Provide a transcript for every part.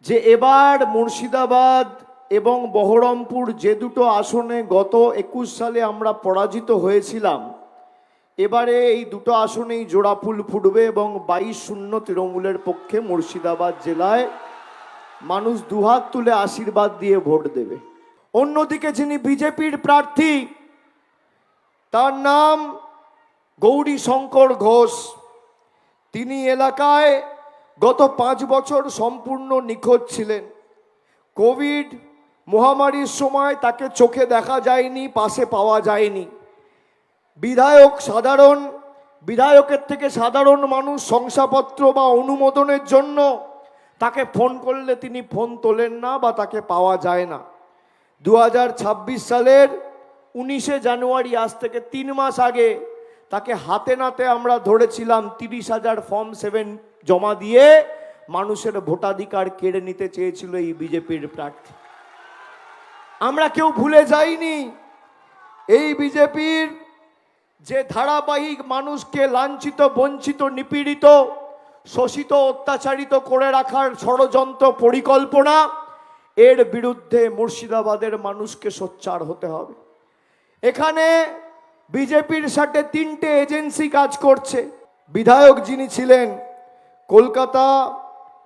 যে এবার মুর্শিদাবাদ এবং বহরমপুর যে দুটো আসনে গত 21 সালে আমরা পরাজিত হয়েছিলাম, এবারে এই দুটো আসনেই জোড়াফুল ফুটবে এবং 22-0 তৃণমূলের পক্ষে মুর্শিদাবাদ জেলায় মানুষ দুহাত তুলে আশীর্বাদ দিয়ে ভোট দেবে। অন্যদিকে যিনি বিজেপির প্রার্থী, তার নাম গৌরী শঙ্কর ঘোষ। তিনি এলাকায় গত 5 বছর সম্পূর্ণ নিখোঁজ ছিলেন। কোভিড মহামারীর সময় তাকে চোখে দেখা যায়নি, পাশে পাওয়া যায়নি। বিধায়কের থেকে সাধারণ মানুষ শংসাপত্র বা অনুমোদনের জন্য তাকে ফোন করলে তিনি ফোন তোলেন না বা তাকে পাওয়া যায় না। 2026 সালের 19শে জানুয়ারি, আজ থেকে 3 মাস আগে তাকে হাতে নাতে আমরা ধরেছিলাম 30,000 ফর্ম 7 জমা দিয়ে মানুষের ভোটাধিকার কেড়ে নিতে চেয়েছিল এই বিজেপির প্রার্থী। আমরা কেউ ভুলে যাইনি এই বিজেপির যে ধারাবাহিক মানুষকে লাঞ্ছিত, বঞ্চিত, নিপীড়িত, শোষিত, অত্যাচারিত করে রাখার ষড়যন্ত্র পরিকল্পনা, এর বিরুদ্ধে মুর্শিদাবাদের মানুষকে সোচ্চার হতে হবে। এখানে বিজেপির সাথে 3টে এজেন্সি কাজ করছে। বিধায়ক যিনি ছিলেন, কলকাতা,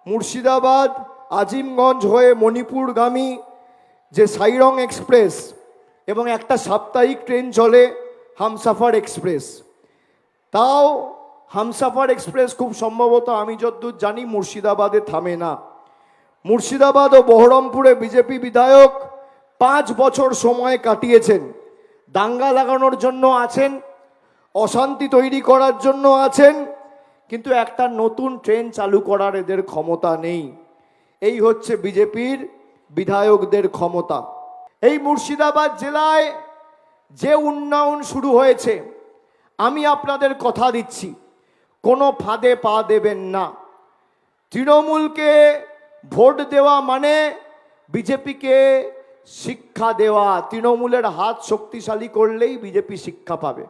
মুর্শিদাবাদ, আজিমগঞ্জ হয়ে মণিপুরগামী যে সাইরং এক্সপ্রেস এবং একটা সাপ্তাহিক ট্রেন চলে হামসাফার এক্সপ্রেস, তাও হামসাফার এক্সপ্রেস খুব সম্ভবত, আমি যতদূর জানি, মুর্শিদাবাদে থামে না। মুর্শিদাবাদ ও বহরমপুরে বিজেপি বিধায়ক 5 বছর সময় কাটিয়েছেন। দাঙ্গা লাগানোর জন্য আছেন, অশান্তি তৈরি করার জন্য আছেন, কিন্তু একটা নতুন ট্রেন চালু করার এদের ক্ষমতা নেই। এই হচ্ছে বিজেপির বিধায়কদের ক্ষমতা। এই মুর্শিদাবাদ জেলায় যে উন্নয়ন শুরু হয়েছে, আমি আপনাদের কথা দিচ্ছি, কোনো ফাঁদে পা দেবেন না। তৃণমূলকে ভোট দেওয়া মানে বিজেপিকে শিক্ষা দেওয়া। তৃণমূলের হাত শক্তিশালী করলেই বিজেপি শিক্ষা পাবে।